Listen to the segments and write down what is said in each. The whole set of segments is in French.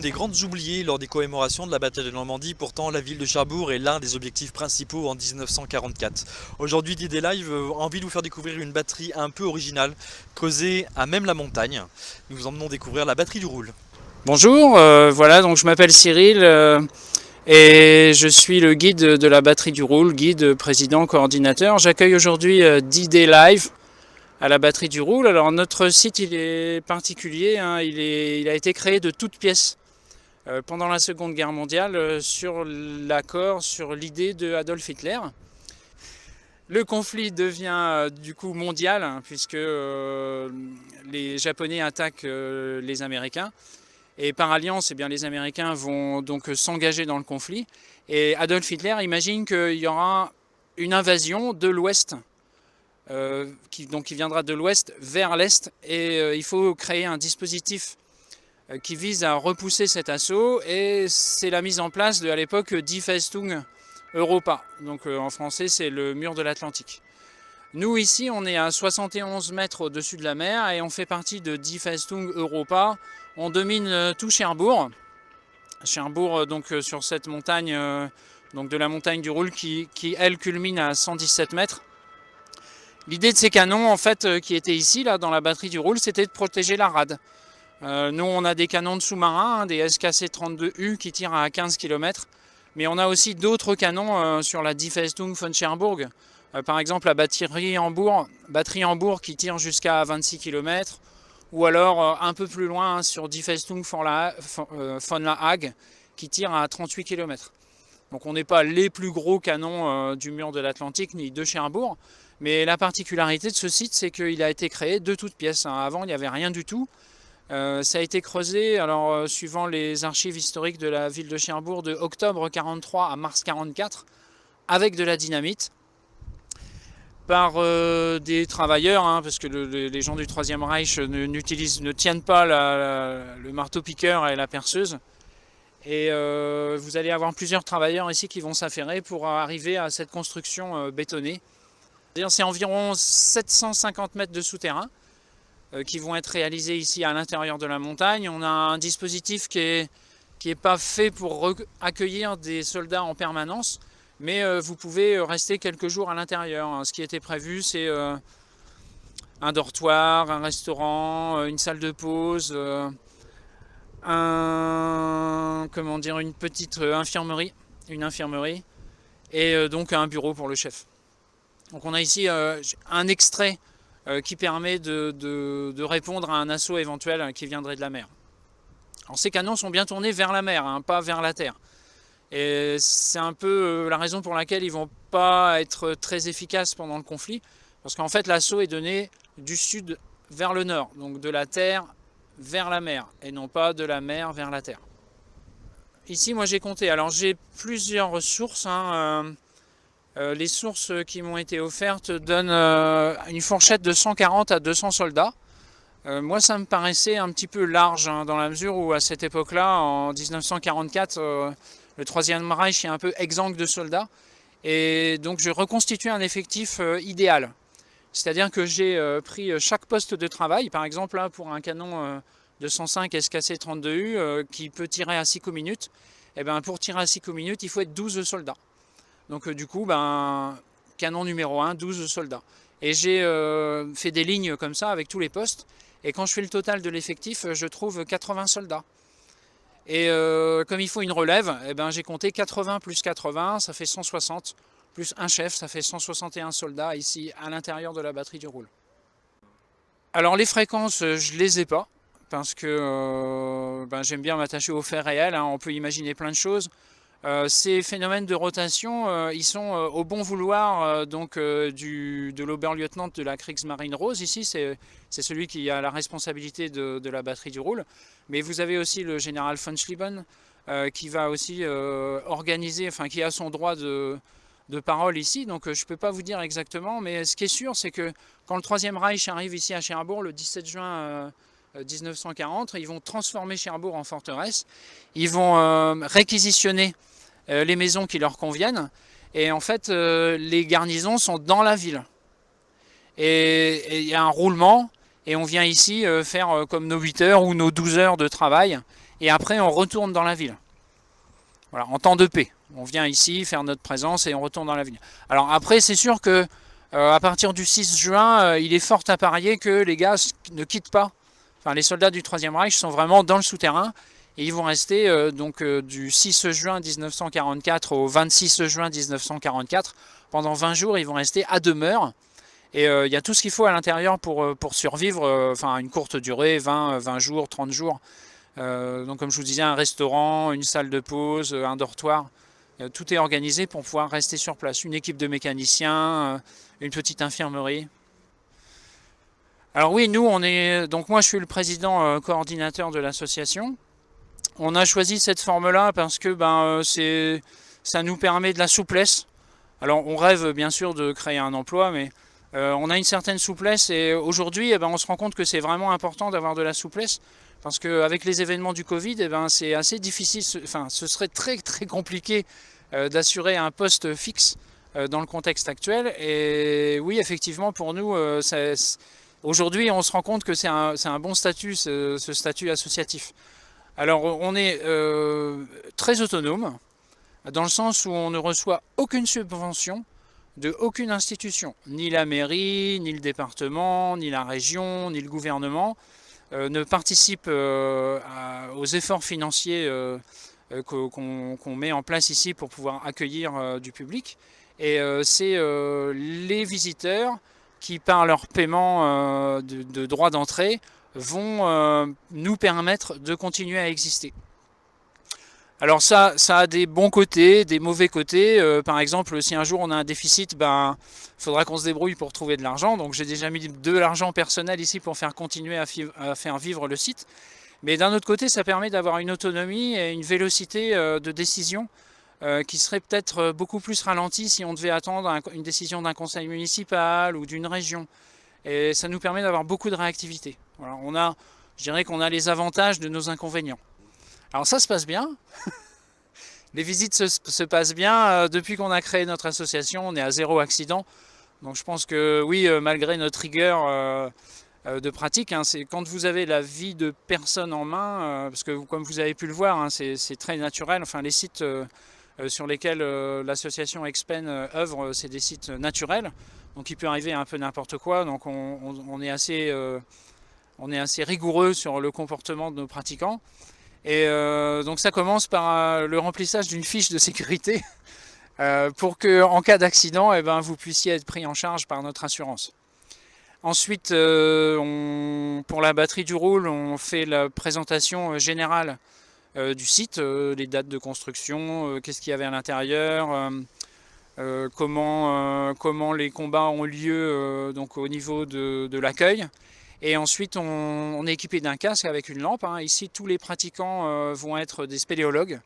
des grandes oubliées lors des commémorations de la bataille de Normandie. Pourtant, la ville de Cherbourg est l'un des objectifs principaux en 1944. Aujourd'hui, D-Day Live a envie de vous faire découvrir une batterie un peu originale, creusée à même la montagne. Nous vous emmenons découvrir la batterie du Roule. Bonjour, voilà, donc je m'appelle Cyril et je suis le guide de la batterie du Roule, guide, président, coordinateur. J'accueille aujourd'hui D-Day Live à la batterie du Roule. Alors notre site il est particulier, hein, il a été créé de toutes pièces pendant la Seconde Guerre mondiale sur l'accord, sur l'idée de Adolf Hitler. Le conflit devient du coup mondial, hein, puisque les Japonais attaquent les Américains. Et par alliance, eh bien, les Américains vont donc s'engager dans le conflit. Et Adolf Hitler imagine qu'il y aura une invasion de l'Ouest, qui viendra de l'Ouest vers l'Est. Et il faut créer un dispositif qui vise à repousser cet assaut. Et c'est la mise en place de, à l'époque, Die Festung Europa. Donc en français, c'est le mur de l'Atlantique. Nous, ici, on est à 71 mètres au-dessus de la mer et on fait partie de Die Festung Europa. On domine tout Cherbourg. Cherbourg, donc sur cette montagne, donc de la montagne du Roule, qui elle, culmine à 117 mètres. L'idée de ces canons, en fait, qui étaient ici, là, dans la batterie du Roule, c'était de protéger la rade. Nous, on a des canons de sous-marins, hein, des SKC-32U qui tirent à 15 km. Mais on a aussi d'autres canons sur la Die Festung von Cherbourg. Par exemple, la batterie Hambourg qui tire jusqu'à 26 km. Ou alors un peu plus loin sur Die Festung von la Hague qui tire à 38 km. Donc on n'est pas les plus gros canons du mur de l'Atlantique ni de Cherbourg. Mais la particularité de ce site, c'est qu'il a été créé de toutes pièces. Avant, il n'y avait rien du tout. Ça a été creusé, alors suivant les archives historiques de la ville de Cherbourg, de octobre 43 à mars 44, avec de la dynamite, par des travailleurs, hein, parce que les gens du Troisième Reich ne tiennent pas le marteau-piqueur et la perceuse. Et vous allez avoir plusieurs travailleurs ici qui vont s'affairer pour arriver à cette construction bétonnée. C'est environ 750 mètres de souterrain qui vont être réalisés ici à l'intérieur de la montagne. On a un dispositif qui est pas fait pour accueillir des soldats en permanence, mais vous pouvez rester quelques jours à l'intérieur. Ce qui était prévu, c'est un dortoir, un restaurant, une salle de pause, une petite infirmerie, et donc un bureau pour le chef. Donc on a ici un extrait qui permet de répondre à un assaut éventuel qui viendrait de la mer. Alors ces canons sont bien tournés vers la mer, hein, pas vers la terre. Et c'est un peu la raison pour laquelle ils ne vont pas être très efficaces pendant le conflit, parce qu'en fait l'assaut est donné du sud vers le nord, donc de la terre vers la mer, et non pas de la mer vers la terre. Ici, moi j'ai compté, alors j'ai plusieurs sources, hein, les sources qui m'ont été offertes donnent une fourchette de 140 à 200 soldats. Moi, ça me paraissait un petit peu large, hein, dans la mesure où à cette époque-là, en 1944, le Troisième Reich est un peu exsangue de soldats. Et donc, je reconstitue un effectif idéal. C'est-à-dire que j'ai pris chaque poste de travail. Par exemple, là, pour un canon de 105 SKC-32U qui peut tirer à 6 coups minutes, et ben, pour tirer à 6 coups minutes, il faut être 12 soldats. Donc du coup, canon numéro 1, 12 soldats. Et j'ai fait des lignes comme ça avec tous les postes. Et quand je fais le total de l'effectif, je trouve 80 soldats. Et comme il faut une relève, eh ben, j'ai compté 80 plus 80, ça fait 160. Plus un chef, ça fait 161 soldats ici à l'intérieur de la batterie du Roule. Alors les fréquences, je ne les ai pas. Parce que j'aime bien m'attacher aux faits réels, hein, on peut imaginer plein de choses. Ces phénomènes de rotation, ils sont au bon vouloir de l'Oberlieutenant de la Kriegsmarine Rose. Ici, c'est celui qui a la responsabilité de la batterie du Roule. Mais vous avez aussi le général von Schlieben qui va aussi organiser, enfin qui a son droit de parole ici. Donc je ne peux pas vous dire exactement, mais ce qui est sûr, c'est que quand le Troisième Reich arrive ici à Cherbourg le 17 juin 1940, ils vont transformer Cherbourg en forteresse. Ils vont réquisitionner les maisons qui leur conviennent. Et en fait, les garnisons sont dans la ville. Et il y a un roulement. Et on vient ici faire comme nos 8 heures ou nos 12 heures de travail. et après on retourne dans la ville. Voilà, en temps de paix. On vient ici faire notre présence et on retourne dans la ville. Alors après, c'est sûr que à partir du 6 juin, il est fort à parier que les gars ne quittent pas. Enfin, les soldats du Troisième Reich sont vraiment dans le souterrain et ils vont rester du 6 juin 1944 au 26 juin 1944. Pendant 20 jours, ils vont rester à demeure. Et il y a tout ce qu'il faut à l'intérieur pour survivre, enfin une courte durée, 20 jours, 30 jours. Donc comme je vous disais, un restaurant, une salle de pause, un dortoir. Tout est organisé pour pouvoir rester sur place. Une équipe de mécaniciens, une petite infirmerie. Alors oui, nous, donc moi je suis le président coordinateur de l'association. On a choisi cette forme-là parce que ça nous permet de la souplesse. Alors on rêve bien sûr de créer un emploi, mais on a une certaine souplesse et aujourd'hui on se rend compte que c'est vraiment important d'avoir de la souplesse parce qu'avec les événements du Covid, c'est assez difficile, ce serait très très compliqué d'assurer un poste fixe dans le contexte actuel. Et oui, effectivement, pour nous, aujourd'hui, on se rend compte que c'est un bon statut, ce statut associatif. Alors, on est très autonome, dans le sens où on ne reçoit aucune subvention de aucune institution. Ni la mairie, ni le département, ni la région, ni le gouvernement ne participent aux efforts financiers qu'on met en place ici pour pouvoir accueillir du public. Et c'est les visiteurs qui, par leur paiement de droits d'entrée, vont nous permettre de continuer à exister. Alors ça a des bons côtés, des mauvais côtés. Par exemple, si un jour on a un déficit, faudra qu'on se débrouille pour trouver de l'argent. Donc j'ai déjà mis de l'argent personnel ici pour faire continuer à faire vivre le site. Mais d'un autre côté, ça permet d'avoir une autonomie et une vélocité de décision qui serait peut-être beaucoup plus ralentie si on devait attendre une décision d'un conseil municipal ou d'une région. Et ça nous permet d'avoir beaucoup de réactivité. Voilà, je dirais qu'on a les avantages de nos inconvénients. Alors ça se passe bien. Les visites se passent bien. Depuis qu'on a créé notre association, on est à 0 accident. Donc je pense que oui, malgré notre rigueur de pratique, c'est quand vous avez la vie de personne en main, parce que comme vous avez pu le voir, c'est très naturel. Enfin, les sites sur lesquels l'association Expen œuvre, c'est des sites naturels. Donc il peut arriver un peu n'importe quoi. Donc on est assez rigoureux sur le comportement de nos pratiquants. Et donc ça commence par le remplissage d'une fiche de sécurité pour que en cas d'accident, vous puissiez être pris en charge par notre assurance. Ensuite, pour la batterie du Roule, on fait la présentation générale du site, les dates de construction, qu'est-ce qu'il y avait à l'intérieur, comment les combats ont lieu donc au niveau de l'accueil. Et ensuite, on est équipé d'un casque avec une lampe. Ici, tous les pratiquants vont être des spéléologues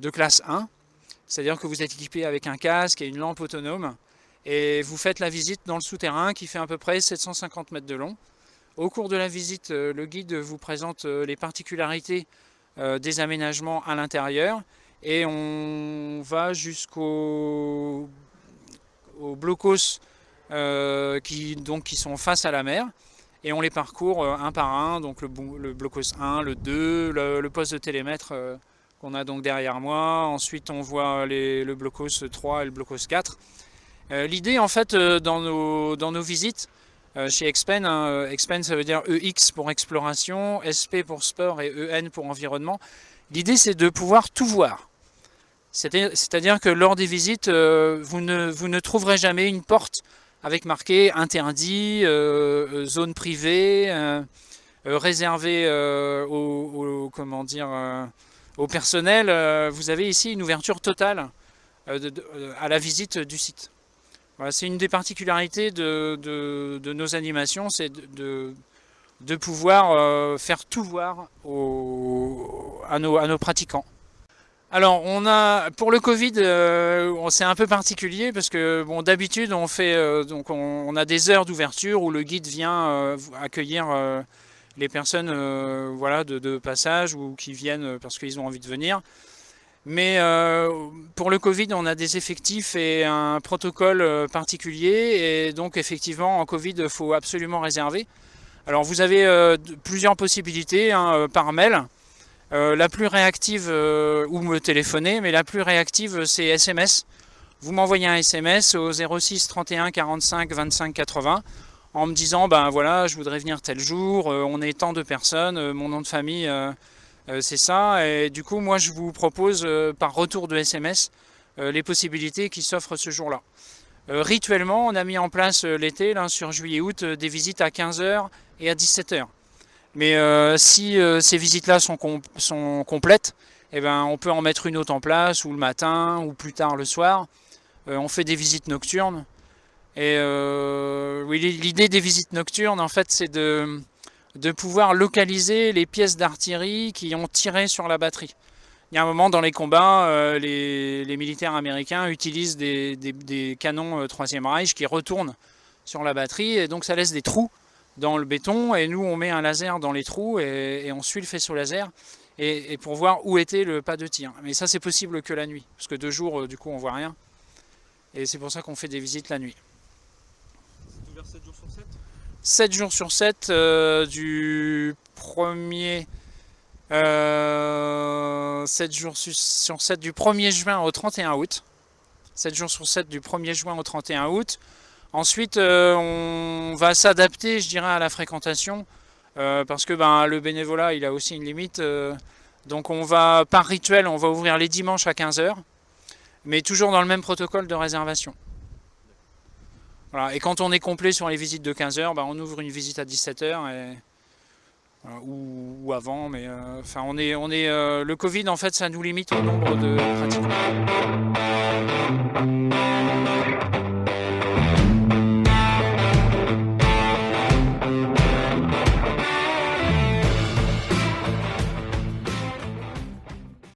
de classe 1. C'est-à-dire que vous êtes équipé avec un casque et une lampe autonome. Et vous faites la visite dans le souterrain qui fait à peu près 750 mètres de long. Au cours de la visite, le guide vous présente les particularités des aménagements à l'intérieur. Et on va jusqu'aux blocos qui sont face à la mer. Et on les parcourt un par un, donc le blocos 1, le 2, le poste de télémètre qu'on a donc derrière moi. Ensuite, on voit le blocos 3 et le blocos 4. L'idée, en fait, dans nos visites chez Expen, Expen ça veut dire EX pour exploration, SP pour sport et EN pour environnement. L'idée, c'est de pouvoir tout voir. C'est-à-dire que lors des visites, vous ne trouverez jamais une porte avec marqué interdit, zone privée, réservé au personnel. Vous avez ici une ouverture totale à la visite du site. Voilà, c'est une des particularités de nos animations, c'est de pouvoir faire tout voir à nos pratiquants. Alors, pour le Covid, c'est un peu particulier parce que d'habitude on fait on a des heures d'ouverture où le guide vient accueillir les personnes de passage ou qui viennent parce qu'ils ont envie de venir. Mais pour le Covid, on a des effectifs et un protocole particulier et donc effectivement en Covid, il faut absolument réserver. Alors vous avez plusieurs possibilités par mail. La plus réactive, ou me téléphoner, mais la plus réactive c'est SMS. Vous m'envoyez un SMS au 06 31 45 25 80 en me disant ben voilà, je voudrais venir tel jour, on est tant de personnes, mon nom de famille c'est ça, et du coup moi je vous propose par retour de SMS les possibilités qui s'offrent ce jour-là. Rituellement, on a mis en place l'été, là, sur juillet-août, des visites à 15 h et à 17 h. Mais si ces visites-là sont complètes, eh ben, on peut en mettre une autre en place, ou le matin, ou plus tard le soir. On fait des visites nocturnes. Et oui, l'idée des visites nocturnes, en fait, c'est de pouvoir localiser les pièces d'artillerie qui ont tiré sur la batterie. Il y a un moment dans les combats, les militaires américains utilisent des canons 3e Reich qui retournent sur la batterie, et donc ça laisse des trous dans le béton, et nous on met un laser dans les trous et on suit le faisceau laser et pour voir où était le pas de tir. Mais ça c'est possible que la nuit, parce que de jour du coup on voit rien, et c'est pour ça qu'on fait des visites la nuit. C'est ouvert 7 jours sur 7 ? 7 jours sur 7 du 1er 7 jours sur 7 du 1er juin au 31 août. 7 jours sur 7 du 1er juin au 31 août. Ensuite, on va s'adapter, je dirais, à la fréquentation, parce que le bénévolat, il a aussi une limite. Donc on va, par rituel, on va ouvrir les dimanches à 15 h, mais toujours dans le même protocole de réservation. Voilà. Et quand on est complet sur les visites de 15 h, on ouvre une visite à 17 h, ou avant, mais le Covid, en fait, ça nous limite au nombre de pratiquants.